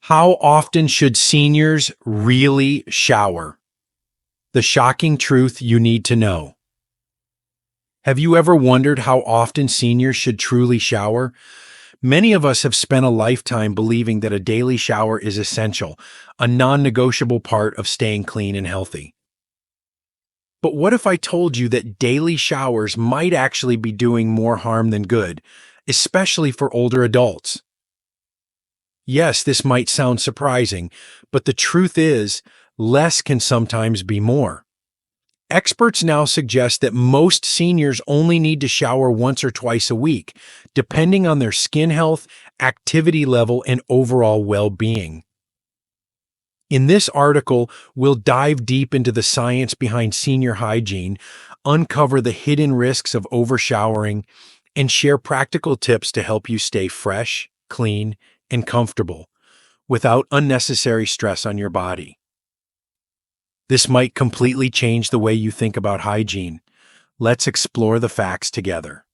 How often should seniors really shower? The shocking truth you need to know. Have you ever wondered how often seniors should truly shower? Many of us have spent a lifetime believing that a daily shower is essential, a non-negotiable part of staying clean and healthy. But what if I told you that daily showers might actually be doing more harm than good, especially for older adults? Yes, this might sound surprising, but the truth is, less can sometimes be more. Experts now suggest that most seniors only need to shower once or twice a week, depending on their skin health, activity level, and overall well-being. In this article, we'll dive deep into the science behind senior hygiene, uncover the hidden risks of overshowering, and share practical tips to help you stay fresh, clean, and comfortable without unnecessary stress on your body. This might completely change the way you think about hygiene. Let's explore the facts together.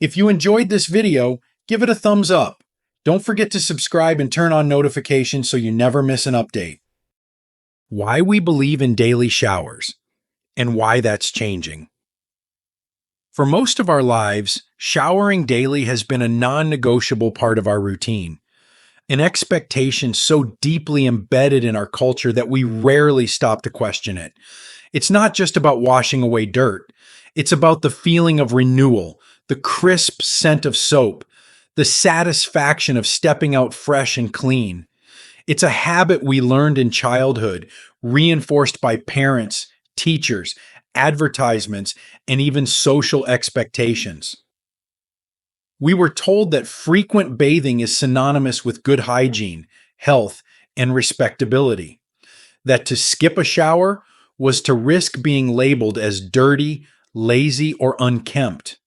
If you enjoyed this video, give it a thumbs up. Don't forget to subscribe and turn on notifications so you never miss an update. Why we believe in daily showers and why that's changing. For most of our lives, showering daily has been a non-negotiable part of our routine. An expectation so deeply embedded in our culture that we rarely stop to question it. It's not just about washing away dirt. It's about the feeling of renewal, the crisp scent of soap, the satisfaction of stepping out fresh and clean. It's a habit we learned in childhood, reinforced by parents, teachers, advertisements, and even social expectations. We were told that frequent bathing is synonymous with good hygiene, health, and respectability. That to skip a shower was to risk being labeled as dirty, lazy, or unkempt.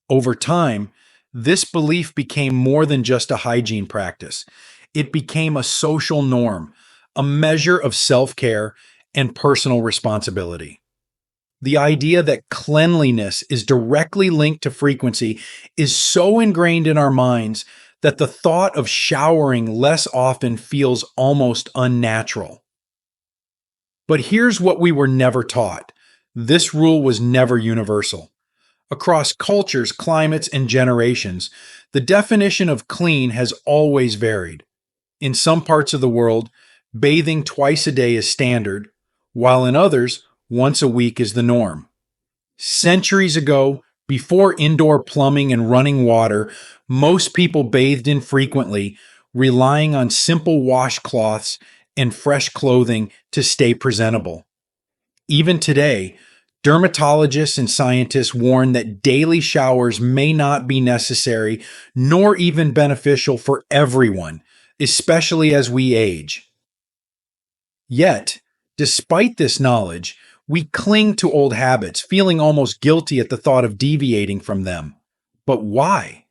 Over time, this belief became more than just a hygiene practice. It became a social norm, a measure of self-care and personal responsibility. The idea that cleanliness is directly linked to frequency is so ingrained in our minds that the thought of showering less often feels almost unnatural. But here's what we were never taught. This rule was never universal. Across cultures, climates, and generations, the definition of clean has always varied. In some parts of the world, bathing twice a day is standard, while in others, once a week is the norm. Centuries ago, before indoor plumbing and running water, most people bathed infrequently, relying on simple washcloths and fresh clothing to stay presentable. Even today, dermatologists and scientists warn that daily showers may not be necessary nor even beneficial for everyone, especially as we age. Yet, despite this knowledge, we cling to old habits, feeling almost guilty at the thought of deviating from them. But why?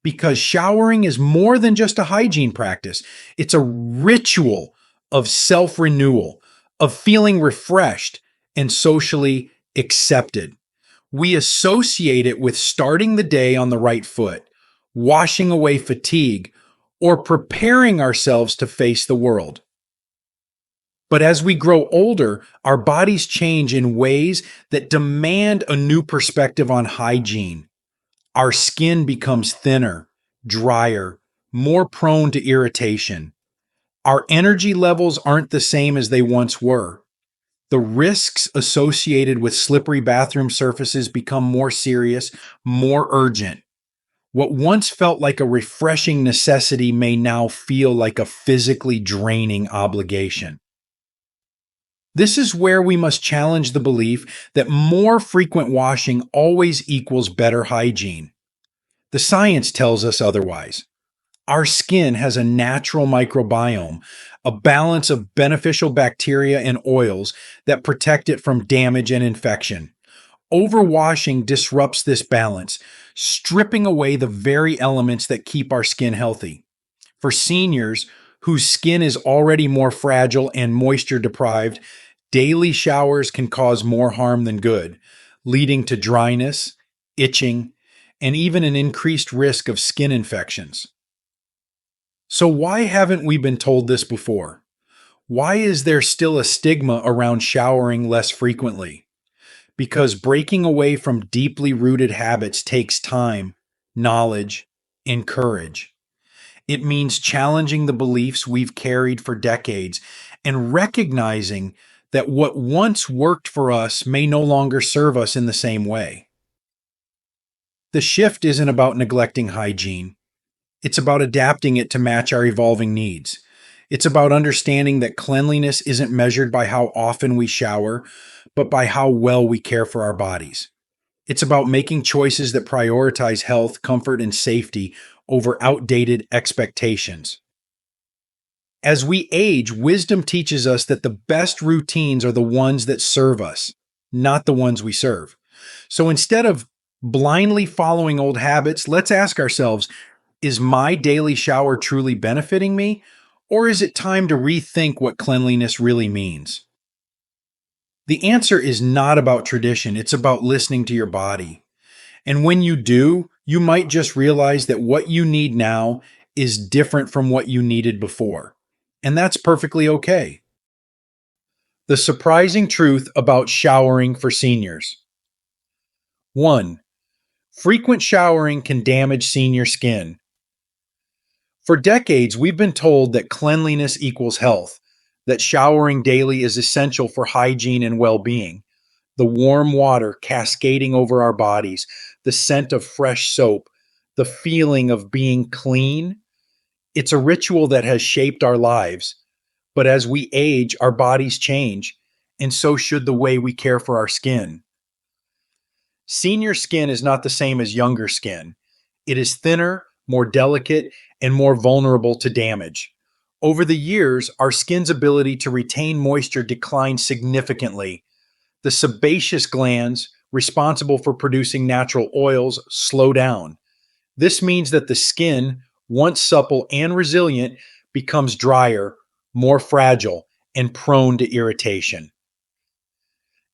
Because showering is more than just a hygiene practice. It's a ritual of self-renewal, of feeling refreshed and socially accepted. We associate it with starting the day on the right foot, washing away fatigue, or preparing ourselves to face the world. But as we grow older, our bodies change in ways that demand a new perspective on hygiene. Our skin becomes thinner, drier, more prone to irritation. Our energy levels aren't the same as they once were. The risks associated with slippery bathroom surfaces become more serious, more urgent. What once felt like a refreshing necessity may now feel like a physically draining obligation. This is where we must challenge the belief that more frequent washing always equals better hygiene. The science tells us otherwise. Our skin has a natural microbiome, a balance of beneficial bacteria and oils that protect it from damage and infection. Overwashing disrupts this balance, stripping away the very elements that keep our skin healthy. For seniors whose skin is already more fragile and moisture deprived, daily showers can cause more harm than good, leading to dryness, itching, and even an increased risk of skin infections. So, why haven't we been told this before? Why is there still a stigma around showering less frequently? Because breaking away from deeply rooted habits takes time, knowledge, and courage. It means challenging the beliefs we've carried for decades and recognizing that what once worked for us may no longer serve us in the same way. The shift isn't about neglecting hygiene. It's about adapting it to match our evolving needs. It's about understanding that cleanliness isn't measured by how often we shower, but by how well we care for our bodies. It's about making choices that prioritize health, comfort, and safety over outdated expectations. As we age, wisdom teaches us that the best routines are the ones that serve us, not the ones we serve. So instead of blindly following old habits, let's ask ourselves, is my daily shower truly benefiting me? Or is it time to rethink what cleanliness really means? The answer is not about tradition, it's about listening to your body. And when you do, you might just realize that what you need now is different from what you needed before. And that's perfectly okay. The surprising truth about showering for seniors. 1. Frequent showering can damage senior skin. For decades, we've been told that cleanliness equals health, that showering daily is essential for hygiene and well being. The warm water cascading over our bodies, the scent of fresh soap, the feeling of being clean. It's a ritual that has shaped our lives. But as we age, our bodies change, and so should the way we care for our skin. Senior skin is not the same as younger skin. It is thinner, more delicate, and more vulnerable to damage. Over the years, our skin's ability to retain moisture declined significantly. The sebaceous glands, responsible for producing natural oils, slow down. This means that the skin, once supple and resilient, becomes drier, more fragile, and prone to irritation.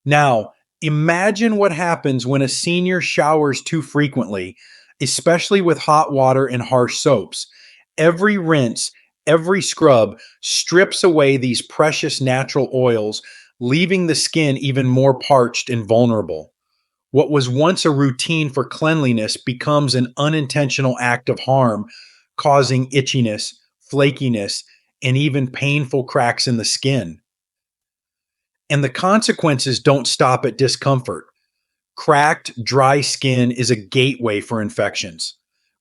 Now, imagine what happens when a senior showers too frequently, especially with hot water and harsh soaps. Every rinse, every scrub strips away these precious natural oils, leaving the skin even more parched and vulnerable. What was once a routine for cleanliness becomes an unintentional act of harm, causing itchiness, flakiness, and even painful cracks in the skin. And the consequences don't stop at discomfort. Cracked, dry skin is a gateway for infections.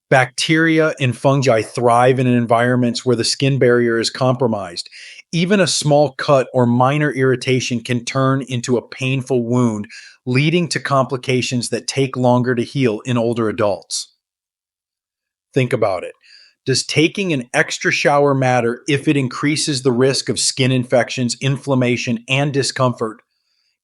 Bacteria and fungi thrive in environments where the skin barrier is compromised. Even a small cut or minor irritation can turn into a painful wound, leading to complications that take longer to heal in older adults. Think about it. Does taking an extra shower matter if it increases the risk of skin infections, inflammation, and discomfort?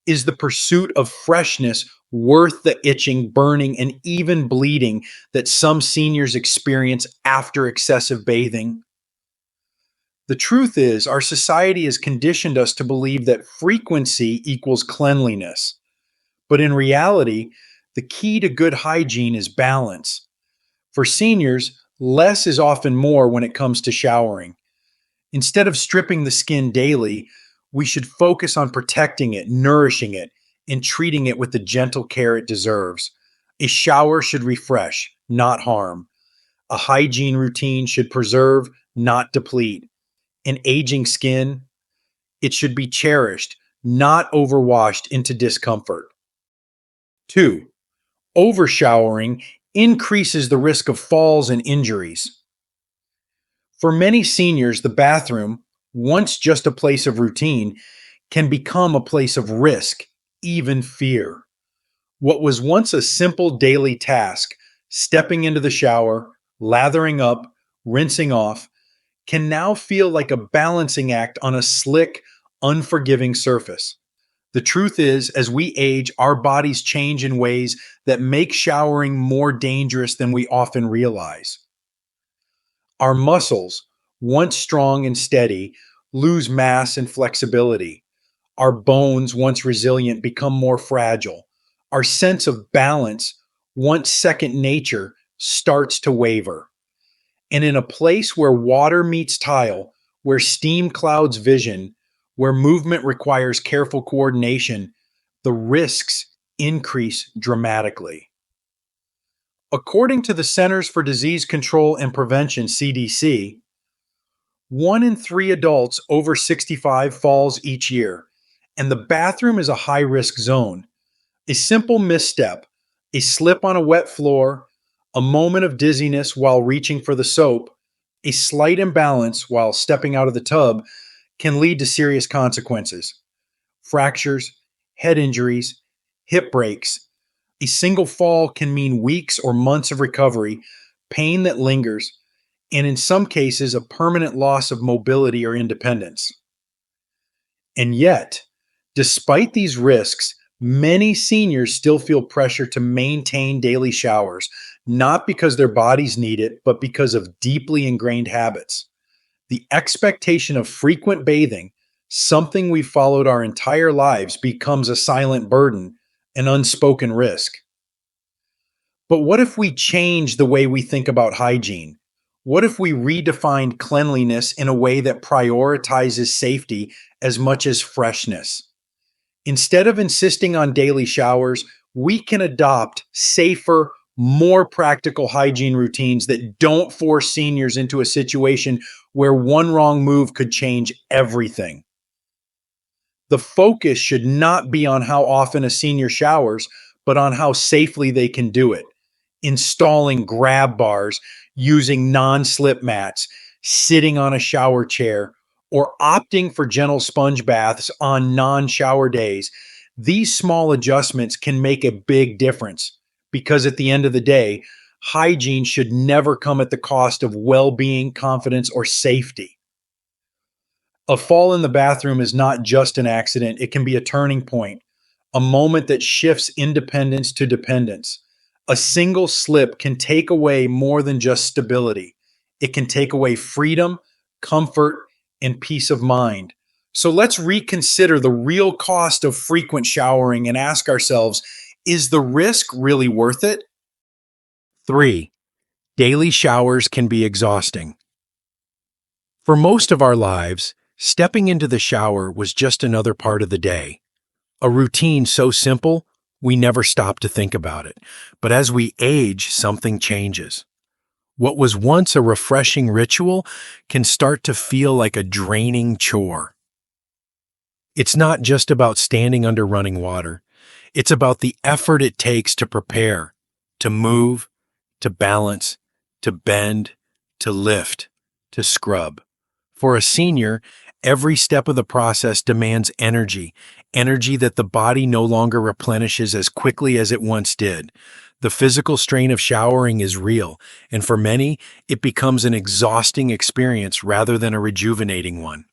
Is the pursuit of freshness worth the itching, burning, and even bleeding that some seniors experience after excessive bathing? The truth is, our society has conditioned us to believe that frequency equals cleanliness. But in reality, the key to good hygiene is balance. For seniors, less is often more when it comes to showering. Instead of stripping the skin daily, we should focus on protecting it, nourishing it, and treating it with the gentle care it deserves. A shower should refresh, not harm. A hygiene routine should preserve, not deplete. An aging skin, it should be cherished, not overwashed into discomfort. 2. Overshowering increases the risk of falls and injuries. For many seniors, the bathroom, once just a place of routine, can become a place of risk, even fear. What was once a simple daily task, stepping into the shower, lathering up, rinsing off, can now feel like a balancing act on a slick, unforgiving surface. The truth is, as we age, our bodies change in ways that make showering more dangerous than we often realize. Our muscles, once strong and steady, lose mass and flexibility. Our bones, once resilient, become more fragile. Our sense of balance, once second nature, starts to waver. And in a place where water meets tile, where steam clouds vision, where movement requires careful coordination, the risks increase dramatically. According to the Centers for Disease Control and Prevention, CDC, 1 in 3 adults over 65 falls each year, and the bathroom is a high risk zone. A simple misstep, a slip on a wet floor, a moment of dizziness while reaching for the soap, a slight imbalance while stepping out of the tub can lead to serious consequences: fractures, head injuries, hip breaks. A single fall can mean weeks or months of recovery, pain that lingers, and in some cases, a permanent loss of mobility or independence. And yet, despite these risks, many seniors still feel pressure to maintain daily showers, not because their bodies need it, but because of deeply ingrained habits. The expectation of frequent bathing, something we've followed our entire lives, becomes a silent burden, an unspoken risk. But what if we change the way we think about hygiene? What if we redefined cleanliness in a way that prioritizes safety as much as freshness? Instead of insisting on daily showers, we can adopt safer, more practical hygiene routines that don't force seniors into a situation where one wrong move could change everything. The focus should not be on how often a senior showers, but on how safely they can do it. Installing grab bars, using non slip mats, sitting on a shower chair, or opting for gentle sponge baths on non shower days. These small adjustments can make a big difference because at the end of the day, hygiene should never come at the cost of well being, confidence, or safety. A fall in the bathroom is not just an accident, it can be a turning point, a moment that shifts independence to dependence. A single slip can take away more than just stability, it can take away freedom, comfort, and peace of mind. So let's reconsider the real cost of frequent showering and ask ourselves, is the risk really worth it? 3. Daily showers can be exhausting. For most of our lives, stepping into the shower was just another part of the day. A routine so simple, we never stop to think about it. But as we age, something changes. What was once a refreshing ritual can start to feel like a draining chore. It's not just about standing under running water. It's about the effort it takes to prepare, to move, to balance, to bend, to lift, to scrub. For a senior, every step of the process demands energy, energy that the body no longer replenishes as quickly as it once did. The physical strain of showering is real, and for many, it becomes an exhausting experience rather than a rejuvenating one.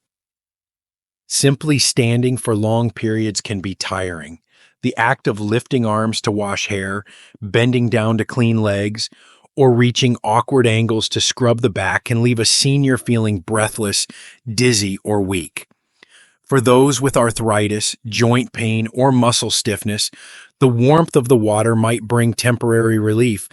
Simply standing for long periods can be tiring. The act of lifting arms to wash hair, bending down to clean legs, or reaching awkward angles to scrub the back can leave a senior feeling breathless, dizzy, or weak. For those with arthritis, joint pain, or muscle stiffness, the warmth of the water might bring temporary relief,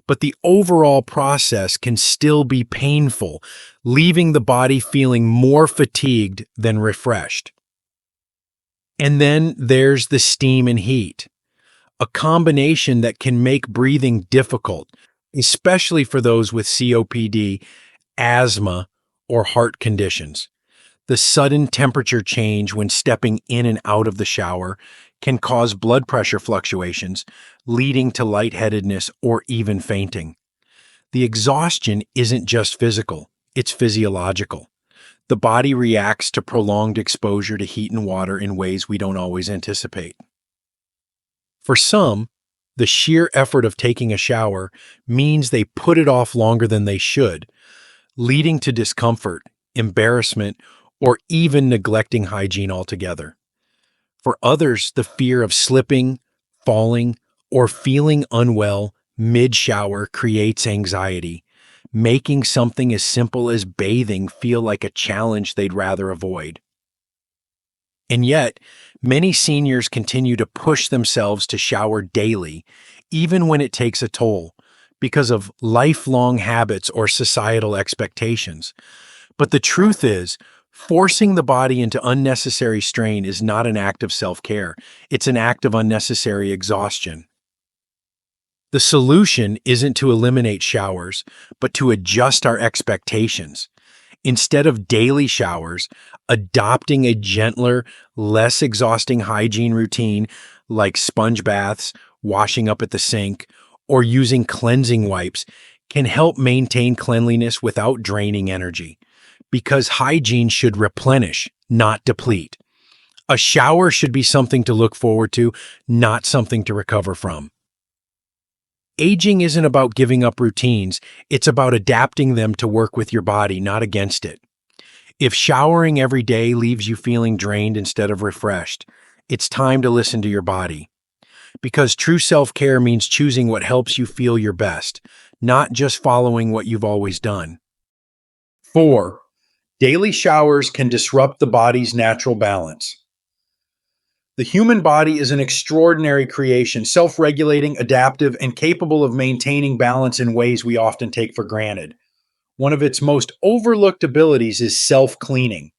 but the overall process can still be painful, leaving the body feeling more fatigued than refreshed. And then there's the steam and heat, a combination that can make breathing difficult, especially for those with COPD, asthma, or heart conditions. The sudden temperature change when stepping in and out of the shower can cause blood pressure fluctuations, leading to lightheadedness or even fainting. The exhaustion isn't just physical, it's physiological. The body reacts to prolonged exposure to heat and water in ways we don't always anticipate. For some, the sheer effort of taking a shower means they put it off longer than they should, leading to discomfort, embarrassment, or even neglecting hygiene altogether. For others, the fear of slipping, falling, or feeling unwell mid-shower creates anxiety, making something as simple as bathing feel like a challenge they'd rather avoid. And yet, many seniors continue to push themselves to shower daily, even when it takes a toll, because of lifelong habits or societal expectations. But the truth is, forcing the body into unnecessary strain is not an act of self-care. It's an act of unnecessary exhaustion. The solution isn't to eliminate showers, but to adjust our expectations. Instead of daily showers, adopting a gentler, less exhausting hygiene routine like sponge baths, washing up at the sink, or using cleansing wipes can help maintain cleanliness without draining energy. Because hygiene should replenish, not deplete. A shower should be something to look forward to, not something to recover from. Aging isn't about giving up routines, it's about adapting them to work with your body, not against it. If showering every day leaves you feeling drained instead of refreshed, it's time to listen to your body. Because true self-care means choosing what helps you feel your best, not just following what you've always done. 4. Daily showers can disrupt the body's natural balance. The human body is an extraordinary creation, self-regulating, adaptive, and capable of maintaining balance in ways we often take for granted. One of its most overlooked abilities is self-cleaning.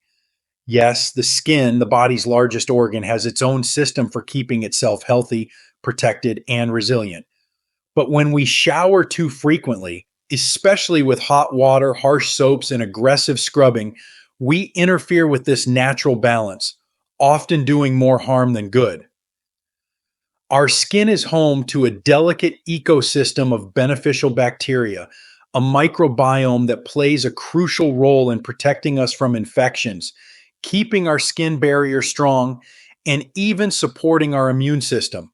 Yes, the skin, the body's largest organ, has its own system for keeping itself healthy, protected, and resilient. But when we shower too frequently, especially with hot water, harsh soaps, and aggressive scrubbing, we interfere with this natural balance, often doing more harm than good. Our skin is home to a delicate ecosystem of beneficial bacteria, a microbiome that plays a crucial role in protecting us from infections, keeping our skin barrier strong, and even supporting our immune system.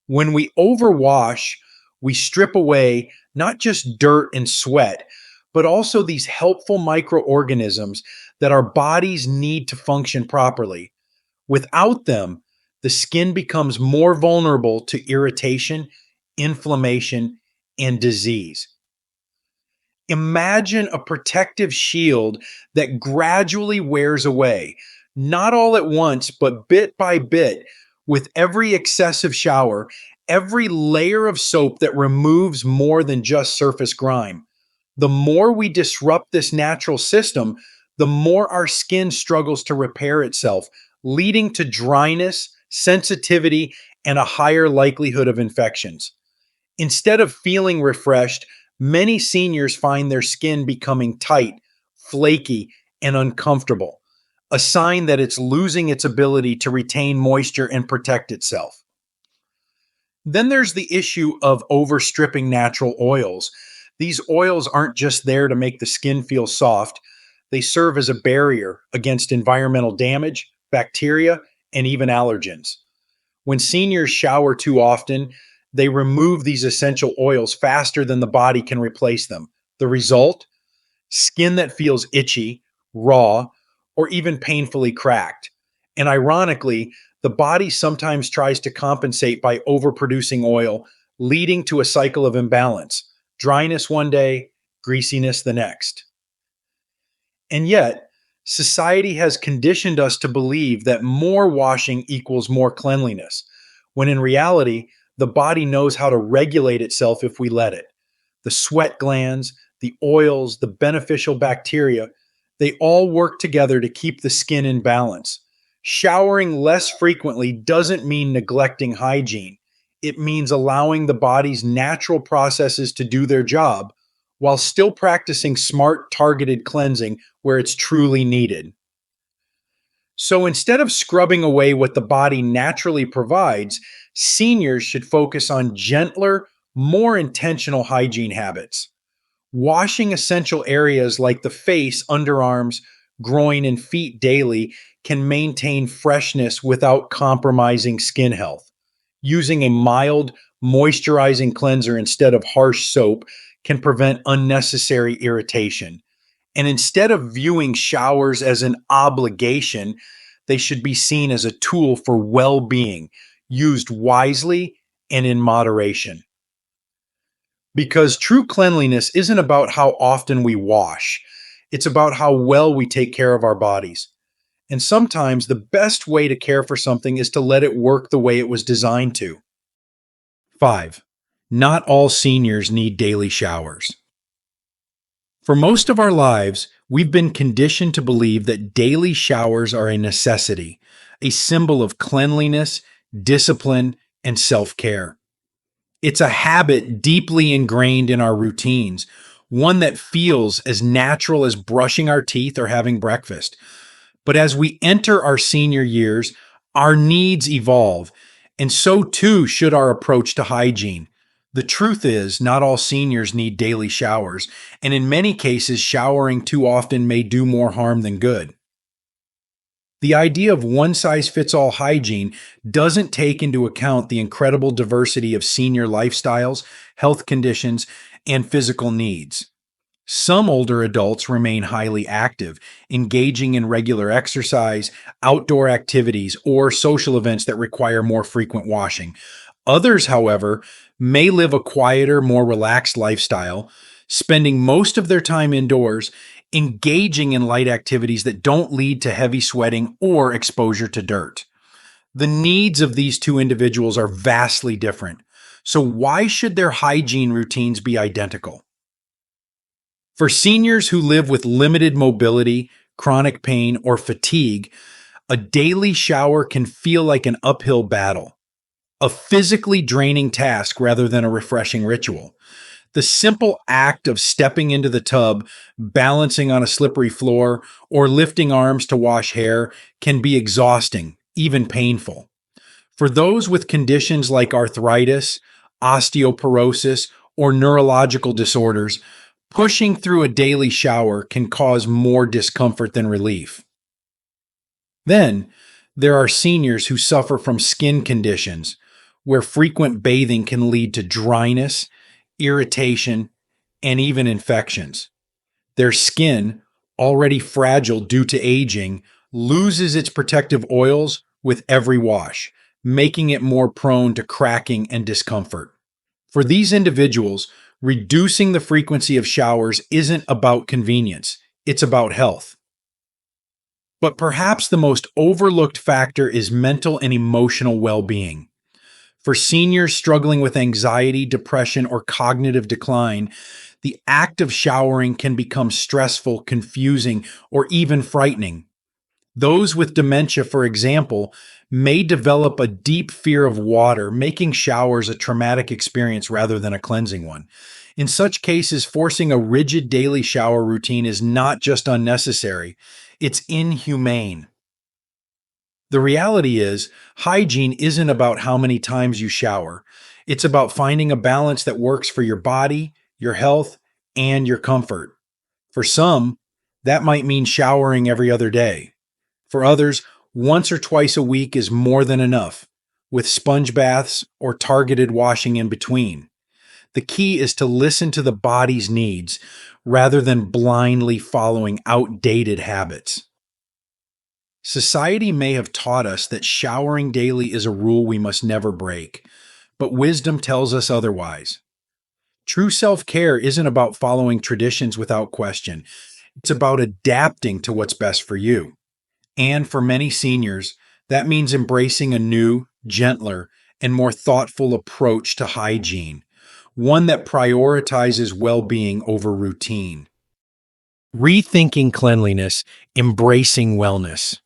When we overwash, we strip away not just dirt and sweat, but also these helpful microorganisms that our bodies need to function properly. Without them, the skin becomes more vulnerable to irritation, inflammation, and disease. Imagine a protective shield that gradually wears away, not all at once, but bit by bit, with every excessive shower, every layer of soap that removes more than just surface grime. The more we disrupt this natural system, the more our skin struggles to repair itself, leading to dryness, sensitivity, and a higher likelihood of infections. Instead of feeling refreshed, many seniors find their skin becoming tight, flaky, and uncomfortable, a sign that it's losing its ability to retain moisture and protect itself. Then there's the issue of overstripping natural oils. These oils aren't just there to make the skin feel soft, they serve as a barrier against environmental damage, bacteria, and even allergens. When seniors shower too often, they remove these essential oils faster than the body can replace them. The result? Skin that feels itchy, raw, or even painfully cracked. And ironically, the body sometimes tries to compensate by overproducing oil, leading to a cycle of imbalance. Dryness one day, greasiness the next. And yet, society has conditioned us to believe that more washing equals more cleanliness, when in reality, the body knows how to regulate itself if we let it. The sweat glands, the oils, the beneficial bacteria, they all work together to keep the skin in balance. Showering less frequently doesn't mean neglecting hygiene. It means allowing the body's natural processes to do their job while still practicing smart, targeted cleansing where it's truly needed. So instead of scrubbing away what the body naturally provides, seniors should focus on gentler, more intentional hygiene habits. Washing essential areas like the face, underarms, groin, and feet daily can maintain freshness without compromising skin health. Using a mild, moisturizing cleanser instead of harsh soap can prevent unnecessary irritation. And instead of viewing showers as an obligation, they should be seen as a tool for well being, used wisely and in moderation. Because true cleanliness isn't about how often we wash, it's about how well we take care of our bodies. And sometimes the best way to care for something is to let it work the way it was designed to. 5. Not all seniors need daily showers. For most of our lives, we've been conditioned to believe that daily showers are a necessity, a symbol of cleanliness, discipline, and self-care. It's a habit deeply ingrained in our routines, one that feels as natural as brushing our teeth or having breakfast. But as we enter our senior years, our needs evolve, and so too should our approach to hygiene. The truth is, not all seniors need daily showers, and in many cases, showering too often may do more harm than good. The idea of one-size-fits-all hygiene doesn't take into account the incredible diversity of senior lifestyles, health conditions, and physical needs. Some older adults remain highly active, engaging in regular exercise, outdoor activities, or social events that require more frequent washing. Others, however, may live a quieter, more relaxed lifestyle, spending most of their time indoors, engaging in light activities that don't lead to heavy sweating or exposure to dirt. The needs of these two individuals are vastly different. So why should their hygiene routines be identical? For seniors who live with limited mobility, chronic pain, or fatigue, a daily shower can feel like an uphill battle, a physically draining task rather than a refreshing ritual. The simple act of stepping into the tub, balancing on a slippery floor, or lifting arms to wash hair can be exhausting, even painful. For those with conditions like arthritis, osteoporosis, or neurological disorders, pushing through a daily shower can cause more discomfort than relief. Then, there are seniors who suffer from skin conditions, where frequent bathing can lead to dryness, irritation, and even infections. Their skin, already fragile due to aging, loses its protective oils with every wash, making it more prone to cracking and discomfort. For these individuals, reducing the frequency of showers isn't about convenience, it's about health. But perhaps the most overlooked factor is mental and emotional well-being. For seniors struggling with anxiety, depression, or cognitive decline, the act of showering can become stressful, confusing, or even frightening. Those with dementia, for example, may develop a deep fear of water, making showers a traumatic experience rather than a cleansing one. In such cases, forcing a rigid daily shower routine is not just unnecessary, it's inhumane. The reality is, hygiene isn't about how many times you shower. It's about finding a balance that works for your body, your health, and your comfort. For some, that might mean showering every other day. For others, once or twice a week is more than enough, with sponge baths or targeted washing in between. The key is to listen to the body's needs rather than blindly following outdated habits. Society may have taught us that showering daily is a rule we must never break, but wisdom tells us otherwise. True self-care isn't about following traditions without question. It's about adapting to what's best for you. And for many seniors, that means embracing a new, gentler, and more thoughtful approach to hygiene, one that prioritizes well-being over routine. Rethinking cleanliness, embracing wellness.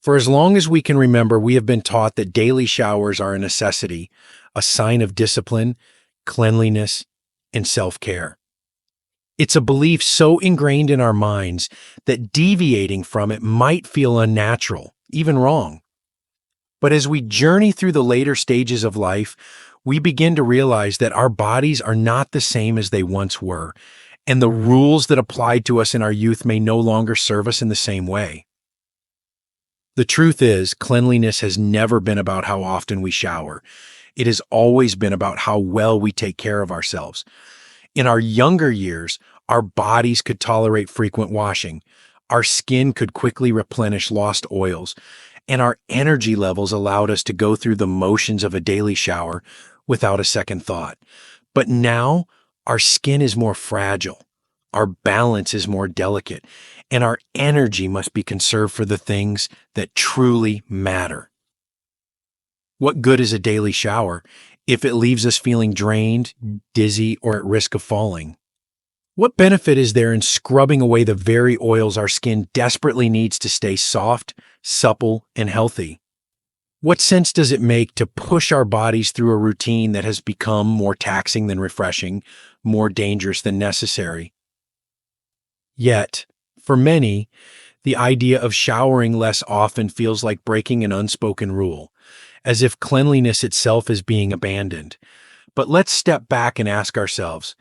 For as long as we can remember, we have been taught that daily showers are a necessity, a sign of discipline, cleanliness, and self-care. It's a belief so ingrained in our minds that deviating from it might feel unnatural, even wrong. But as we journey through the later stages of life, we begin to realize that our bodies are not the same as they once were, and the rules that applied to us in our youth may no longer serve us in the same way. The truth is, cleanliness has never been about how often we shower. It has always been about how well we take care of ourselves. In our younger years, our bodies could tolerate frequent washing, our skin could quickly replenish lost oils, and our energy levels allowed us to go through the motions of a daily shower without a second thought. But now, our skin is more fragile, our balance is more delicate, and our energy must be conserved for the things that truly matter. What good is a daily shower if it leaves us feeling drained, dizzy, or at risk of falling? What benefit is there in scrubbing away the very oils our skin desperately needs to stay soft, supple, and healthy? What sense does it make to push our bodies through a routine that has become more taxing than refreshing, more dangerous than necessary? Yet, for many, the idea of showering less often feels like breaking an unspoken rule, as if cleanliness itself is being abandoned. But let's step back and ask ourselves,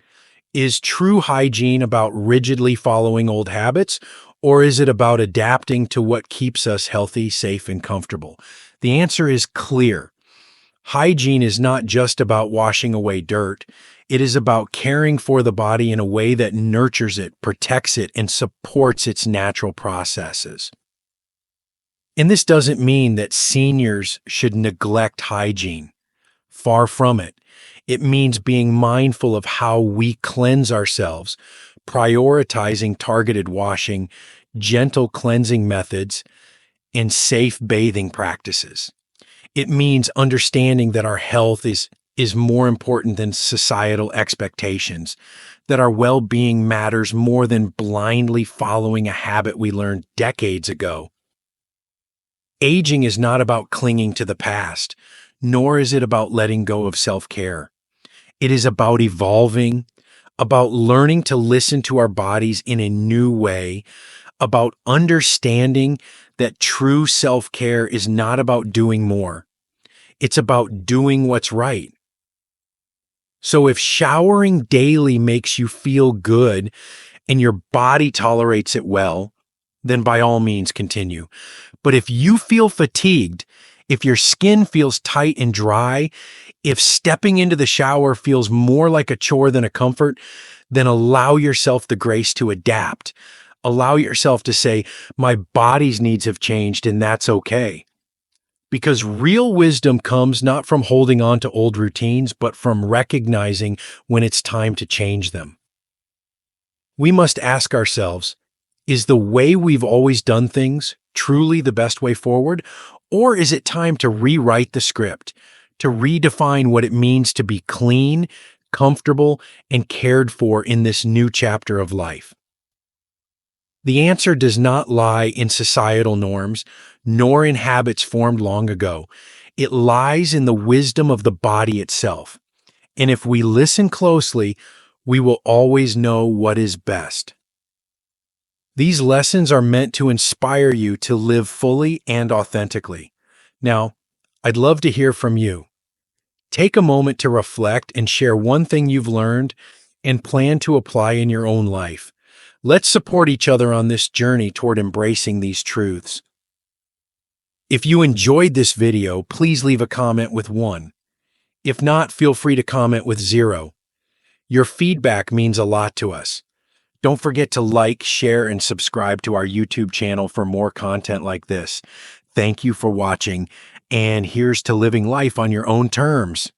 is true hygiene about rigidly following old habits, or is it about adapting to what keeps us healthy, safe, and comfortable? The answer is clear. Hygiene is not just about washing away dirt. It is about caring for the body in a way that nurtures it, protects it, and supports its natural processes. And this doesn't mean that seniors should neglect hygiene. Far from it. It means being mindful of how we cleanse ourselves, prioritizing targeted washing, gentle cleansing methods, and safe bathing practices. It means understanding that our health is more important than societal expectations, that our well-being matters more than blindly following a habit we learned decades ago. Aging is not about clinging to the past, nor is it about letting go of self-care. It is about evolving, about learning to listen to our bodies in a new way, about understanding that true self-care is not about doing more. It's about doing what's right. So if showering daily makes you feel good and your body tolerates it well, then by all means continue. But if you feel fatigued, if your skin feels tight and dry, if stepping into the shower feels more like a chore than a comfort, then allow yourself the grace to adapt. Allow yourself to say, my body's needs have changed and that's okay. Because real wisdom comes not from holding on to old routines, but from recognizing when it's time to change them. We must ask ourselves, is the way we've always done things truly the best way forward? Or is it time to rewrite the script, to redefine what it means to be clean, comfortable, and cared for in this new chapter of life? The answer does not lie in societal norms, nor in habits formed long ago. It lies in the wisdom of the body itself. And if we listen closely, we will always know what is best. These lessons are meant to inspire you to live fully and authentically. Now, I'd love to hear from you. Take a moment to reflect and share one thing you've learned and plan to apply in your own life. Let's support each other on this journey toward embracing these truths. If you enjoyed this video, please leave a comment with 1. If not, feel free to comment with 0. Your feedback means a lot to us. Don't forget to like, share, and subscribe to our YouTube channel for more content like this. Thank you for watching, and here's to living life on your own terms.